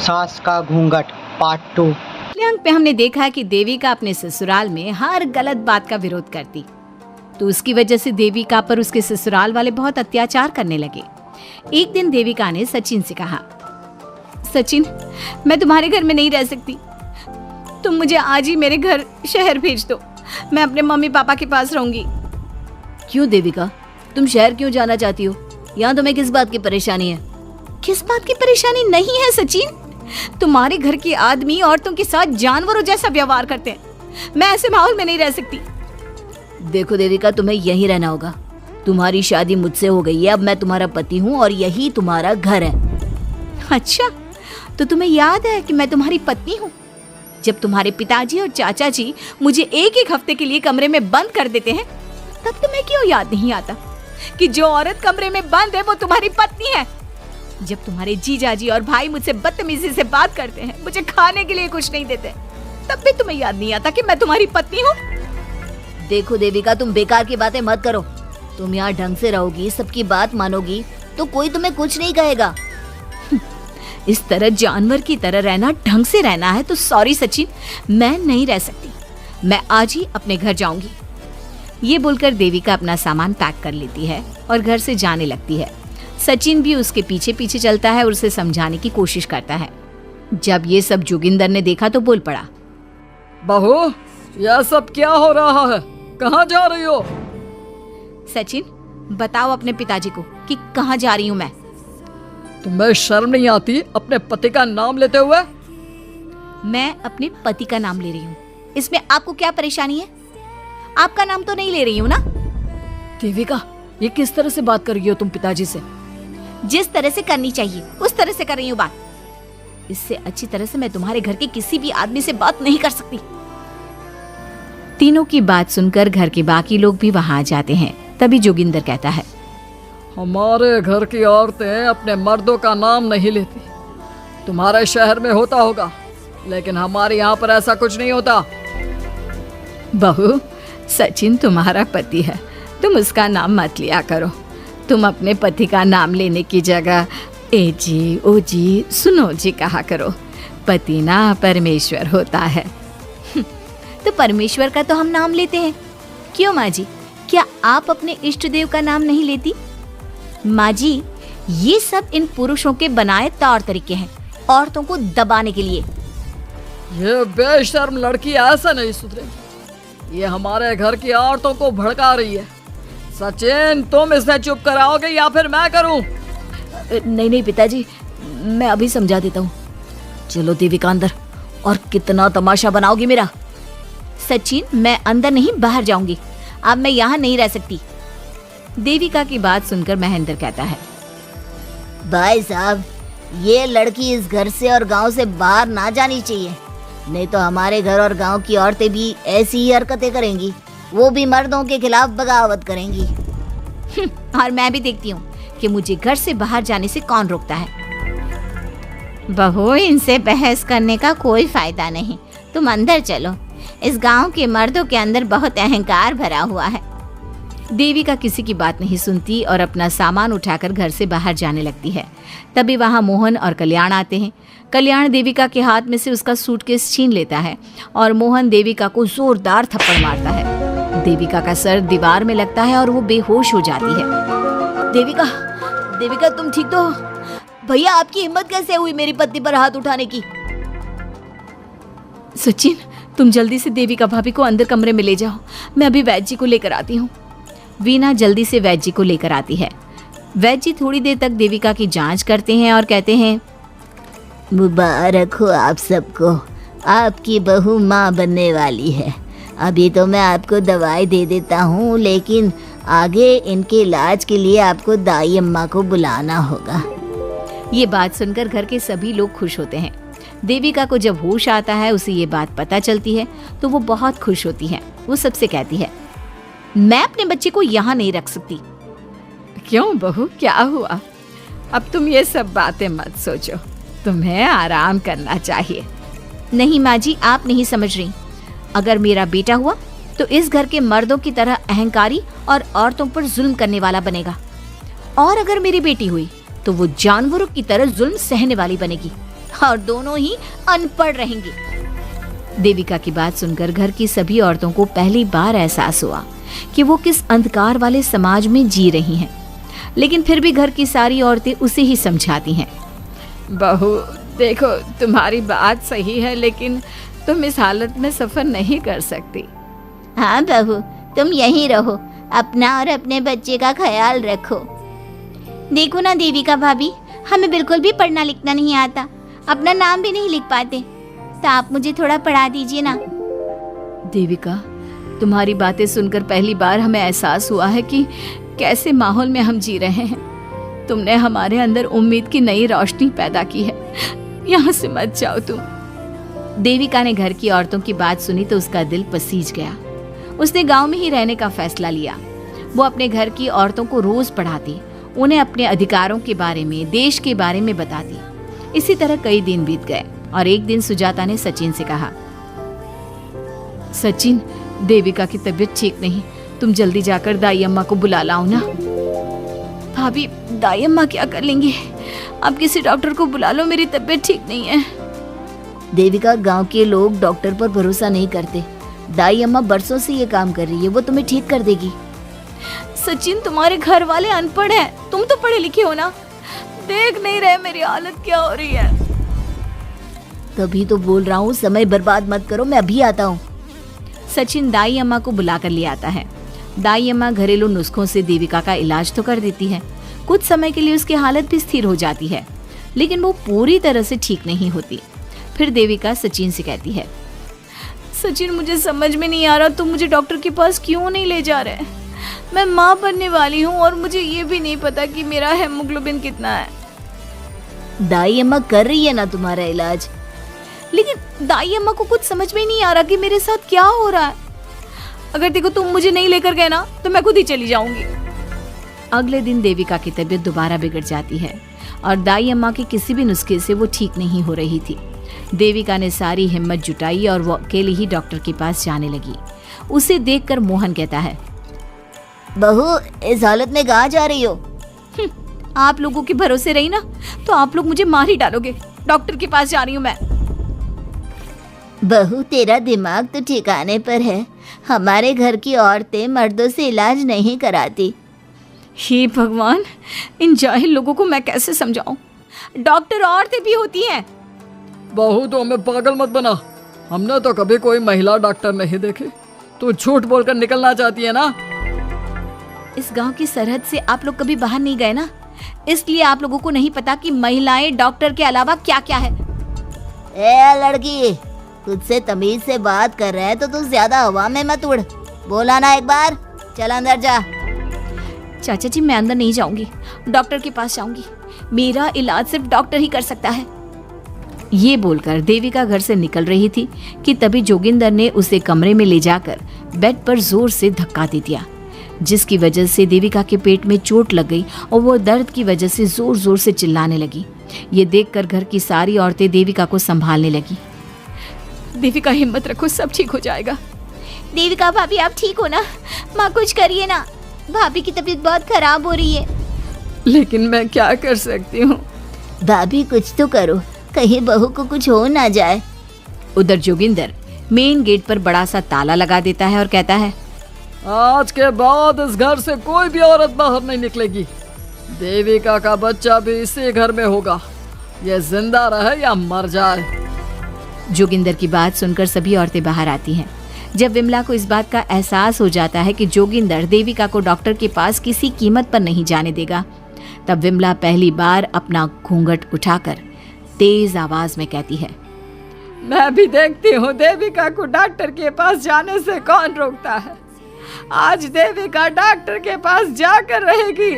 सास का घूंघट पार्ट 2। पिछले अंक पे हमने देखा कि देविका अपने ससुराल में हर गलत बात का विरोध करती, तो उसकी वजह से देविका पर उसके ससुराल वाले बहुत अत्याचार करने लगे। एक दिन देविका ने सचिन से कहा, सचिन, मैं तुम्हारे घर में नहीं रह सकती, तुम मुझे आज ही मेरे घर शहर भेज दो, मैं अपने मम्मी पापा के पास रहूंगी। क्यों देविका, तुम शहर क्यों जाना चाहती हो? यहाँ तुम्हें किस बात की परेशानी है? किस बात की परेशानी नहीं है सचिन, तुम्हारे घर के आदमी औरतों के साथ जानवरों जैसा व्यवहार करते हैं, मैं ऐसे माहौल में नहीं रह सकती। देखो देविका, तुम्हें यहीं रहना होगा। तुम्हारी शादी मुझसे हो गई है, अब मैं तुम्हारा पति हूँ और यही तुम्हारा घर है। अच्छा, तो तुम्हें याद है कि मैं तुम्हारी पत्नी हूँ? जब तुम्हारे पिताजी और चाचा जी मुझे एक एक हफ्ते के लिए कमरे में बंद कर देते हैं, तब तुम्हें क्यों याद नहीं आता कि जो औरत कमरे में बंद है वो तुम्हारी पत्नी है? जब तुम्हारे जीजाजी और भाई मुझसे बदतमीजी से बात करते हैं, मुझे खाने के लिए कुछ नहीं देते, तब भी तुम्हें याद नहीं आता कि मैं तुम्हारी पत्नी हूँ? देखो देविका, तुम बेकार की बातें मत करो। तुम यहाँ ढंग से रहोगी, सबकी बात मानोगी, तो कोई तुम्हें कुछ नहीं कहेगा। इस तरह जानवर की तरह रहना, ढंग से रहना है तो सॉरी सचिन, मैं नहीं रह सकती, मैं आज ही अपने घर जाऊंगी। ये बोलकर देविका अपना सामान पैक कर लेती है और घर से जाने लगती है। सचिन भी उसके पीछे पीछे चलता है और उसे समझाने की कोशिश करता है। जब ये सब जोगिंदर ने देखा तो बोल पड़ा, बहू, यह सब क्या हो रहा है? कहाँ जा रही हो? सचिन, बताओ अपने पिताजी को कि कहाँ जा रही हूँ मैं। तुम्हें शर्म नहीं आती अपने पति का नाम लेते हुए? मैं अपने पति का नाम ले रही हूँ, इसमें आपको क्या परेशानी है? आपका नाम तो नहीं ले रही हूँ ना? देविका, ये किस तरह से बात कर रही हो तुम पिताजी से? जिस तरह से करनी चाहिए उस तरह से कर रही हूँ बात। इससे अच्छी तरह से मैं तुम्हारे घर के किसी भी आदमी से बात नहीं कर सकती। तीनों की बात सुनकर घर के बाकी लोग भी वहां आ जाते हैं। तभी जोगिंदर कहता है, हमारे घर की औरतें अपने मर्दों का नाम नहीं लेती। तुम्हारे शहर में होता होगा, लेकिन हमारे यहाँ पर ऐसा कुछ नहीं होता। बहू, सचिन तुम्हारा पति है, तुम उसका नाम मत लिया करो। तुम अपने पति का नाम लेने की जगह ए जी, ओ जी, सुनो जी कहा करो। पति ना परमेश्वर होता है। तो परमेश्वर का तो हम नाम लेते हैं। क्यों माँ जी, क्या आप अपने इष्ट देव का नाम नहीं लेती? माँ जी, ये सब इन पुरुषों के बनाए तौर तरीके हैं, औरतों को दबाने के लिए। ये बेशर्म लड़की ऐसा नहीं सुधरेगी। ये हमारे घर की औरतों को भड़का रही है। सचिन, तुम इसे चुप कराओगे या फिर मैं करूं? नहीं नहीं पिताजी, मैं अभी समझा देता हूँ। चलो देविका अंदर, और कितना तमाशा बनाओगी मेरा। सचिन, मैं अंदर नहीं बाहर जाऊंगी, अब मैं यहाँ नहीं रह सकती। देविका की बात सुनकर महेंद्र कहता है, भाई साहब, ये लड़की इस घर से और गांव से बाहर ना जानी चाहिए, नहीं तो हमारे घर और गांव की औरतें भी ऐसी ही हरकतें करेंगी, वो भी मर्दों के खिलाफ बगावत करेंगी। और मैं भी देखती हूँ कि मुझे घर से बाहर जाने से कौन रोकता है। बहू, इनसे बहस करने का कोई फायदा नहीं, तुम अंदर चलो। इस गांव के मर्दों के अंदर बहुत अहंकार भरा हुआ है। देविका किसी की बात नहीं सुनती और अपना सामान उठाकर घर से बाहर जाने लगती है। तभी वहां मोहन और कल्याण आते हैं। कल्याण देविका के हाथ में से उसका सूटकेस छीन लेता है और मोहन देविका को जोरदार थप्पड़ मारता है। देविका का सर दीवार में लगता है और वो बेहोश हो जाती है। देविका, देविका तुम ठीक तो हो? भैया, आपकी हिम्मत कैसे हुई मेरी पत्नी पर हाथ उठाने की? सचिन, तुम जल्दी से देविका भाभी को अंदर कमरे में ले जाओ, मैं अभी वैद्य जी को लेकर आती हूँ। वीना जल्दी से वैद्य जी को लेकर आती है। वैद्य जी थोड़ी देर तक देविका की जांच करते हैं और कहते हैं, मुबारक हो आप सबको, आपकी बहू माँ बनने वाली है। अभी तो मैं आपको दवाई दे देता हूँ, लेकिन आगे इनके इलाज के लिए आपको दाई अम्मा को बुलाना होगा। ये बात सुनकर घर के सभी लोग खुश होते हैं। देविका को जब होश आता है, उसे ये बात पता चलती है तो वो बहुत खुश होती है। वो सबसे कहती है, मैं अपने बच्चे को यहाँ नहीं रख सकती। क्यों बहू, क्या हुआ? अब तुम ये सब बातें मत सोचो, तुम्हें आराम करना चाहिए। नहीं माँ जी, आप नहीं समझ रही। अगर मेरा बेटा हुआ तो इस घर के मर्दों की तरह अहंकारी और औरतों पर जुल्म करने वाला बनेगा, और अगर मेरी बेटी हुई तो वो जानवरों की तरह जुल्म सहने वाली बनेगी। और दोनों ही अनपढ़ रहेंगे। देविका की बात सुनकर घर की सभी औरतों को पहली बार एहसास हुआ कि वो किस अंधकार वाले समाज में जी रही हैं। लेकिन फिर भी घर की सारी औरतें उसे ही समझाती हैं। बहू देखो, तुम्हारी बात सही है, लेकिन तुम इस हालत में सफर नहीं कर सकती। हाँ बहू, तुम यहीं रहो, अपना और अपने बच्चे का ख्याल रखो। देखो ना देविका भाभी, हमें बिल्कुल भी पढ़ना लिखना नहीं आता, अपना नाम भी नहीं लिख पाते, तो आप मुझे थोड़ा पढ़ा दीजिए ना। देविका, तुम्हारी बातें सुनकर पहली बार हमें एहसास हुआ है कि कैसे माहौल में हम जी रहे हैं। तुमने हमारे अंदर उम्मीद की नई रोशनी पैदा की है। यहाँ से मत जाओ तुम। देविका ने घर की औरतों की बात सुनी तो उसका दिल पसीज गया। उसने गांव में ही रहने का फैसला लिया। वो अपने घर की औरतों को रोज पढ़ाती, उन्हें अपने अधिकारों के बारे में, देश के बारे में बताती। इसी तरह कई दिन बीत गए और एक दिन सुजाता ने सचिन से कहा, सचिन, देविका की तबीयत ठीक नहीं, तुम जल्दी जाकर दाई अम्मा को बुला लाओ ना। भाभी, दाई अम्मा क्या कर लेंगी? आप किसी डॉक्टर को बुला लो, मेरी तबीयत ठीक नहीं है। देविका, गांव के लोग डॉक्टर पर भरोसा नहीं करते। दाई अम्मा बरसों से ये काम कर रही है, वो तुम्हें ठीक कर देगी। सचिन, तुम्हारे घर वाले अनपढ़ हैं, तुम तो पढ़े लिखे हो ना, देख नहीं रहे मेरी हालत क्या हो रही है। तभी तो बोल रहा हूँ, समय बर्बाद मत करो, मैं अभी आता हूँ। सचिन दाई अम्मा को बुला कर ले आता है। दाई अम्मा घरेलू नुस्खों से देविका का इलाज तो कर देती है। कुछ समय के लिए उसकी हालत भी स्थिर हो जाती है, लेकिन वो पूरी तरह से ठीक नहीं होती। फिर देविका सचिन से कहती है, सचिन, मुझे समझ में नहीं आ रहा तुम मुझे डॉक्टर के पास क्यों नहीं ले जा रहे। मैं माँ बनने वाली हूँ और मुझे ये भी नहीं पता कि मेरा हेमोग्लोबिन कितना है। दाई अम्मा कर रही है ना तुम्हारा इलाज। लेकिन दाई अम्मा को कुछ समझ में नहीं आ रहा कि मेरे साथ क्या हो रहा है। अगर देखो तुम मुझे नहीं लेकर गए ना तो मैं खुद ही चली जाऊंगी। अगले दिन देविका की तबीयत दोबारा बिगड़ जाती है और दाई अम्मा के किसी भी नुस्खे से वो ठीक नहीं हो रही थी। देविका ने सारी हिम्मत जुटाई और वो अकेले ही डॉक्टर के पास जाने लगी। उसे देखकर मोहन कहता है, बहू, इस हालत में कहाँ जा रही हो? आप लोगों के भरोसे रही ना तो आप लोग मुझे मार ही डालोगे। डॉक्टर के पास जा रही हूँ मैं। बहू, तेरा दिमाग तो ठिकाने पर है। हमारे घर की औरतें मर्दों से इलाज नहीं कराती। हे भगवान, इन जाहिल लोगों को मैं कैसे समझाऊं? डॉक्टर औरतें भी होती हैं। बहू, तो हमें पागल मत बना, हमने तो कभी कोई महिला डॉक्टर नहीं देखी। तू झूठ बोलकर निकलना चाहती है ना? इस गांव की सरहद से आप लोग कभी बाहर नहीं गए ना, इसलिए आप लोगों को नहीं पता कि महिलाएं डॉक्टर के अलावा क्या क्या है। ए लड़की, खुद से तमीज से बात कर रहे हैं तो तू ज्यादा हवा में मत उड़। बोला ना एक बार, चल अंदर जा। चाचा जी, मैं अंदर नहीं जाऊंगी, डॉक्टर के पास जाऊंगी। मेरा इलाज सिर्फ डॉक्टर ही कर सकता है। ये बोलकर देविका घर से निकल रही थी कि तभी जोगिंदर ने उसे कमरे में ले जाकर बेड पर जोर से धक्का दे दिया, जिसकी वजह से देविका के पेट में चोट लग गई और वो दर्द की वजह से जोर जोर से चिल्लाने लगी। ये देखकर घर की सारी औरतें देविका को संभालने लगी। देविका, हिम्मत रखो, सब ठीक हो जाएगा। देविका भाभी, आप ठीक हो ना? माँ, कुछ करिए ना, भाभी की तबीयत बहुत खराब हो रही है। लेकिन मैं क्या कर सकती हूँ? भाभी, कुछ तो करो, कहीं बहू को कुछ हो ना जाए। उधर जोगिंदर मेन गेट पर बड़ा सा ताला लगा देता है और कहता है, आज के बाद इस घर से कोई भी औरत बाहर नहीं निकलेगी। देविका का बच्चा भी इसी घर में होगा, ये जिंदा रहे या मर जाए। जोगिंदर की बात सुनकर सभी औरतें बाहर आती हैं। जब विमला को इस बात का एहसास हो जाता है कि जोगिंदर देविका को डॉक्टर के पास किसी कीमत पर नहीं जाने देगा, तब विमला पहली बार अपना घूंघट उठाकर तेज आवाज में कहती है, मैं भी देखती हूँ देविका को डॉक्टर के पास जाने से कौन रोकता है। आज देविका डॉक्टर के पास जाकर रहेगी।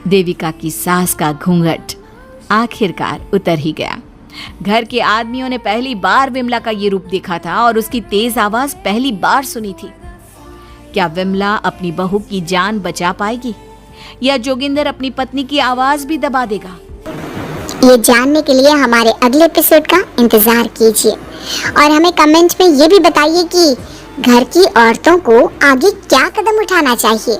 देविका की सास का घूंघट आखिरकार उतर ही गया। घर के आदमियों ने पहली बार विमला का ये रूप देखा था और उसकी तेज आवाज पहली बार सुनी थी। क्या विमला अपनी बहू की जान बचा पाएगी या जोगिंदर अपनी पत्नी की आवाज भी दबा देगा? ये जानने के लिए हमारे अगले एपिसोड का इंतजार कीजिए और हमें कमेंट में ये भी बताइए कि घर की औरतों को आगे क्या कदम उठाना चाहिए।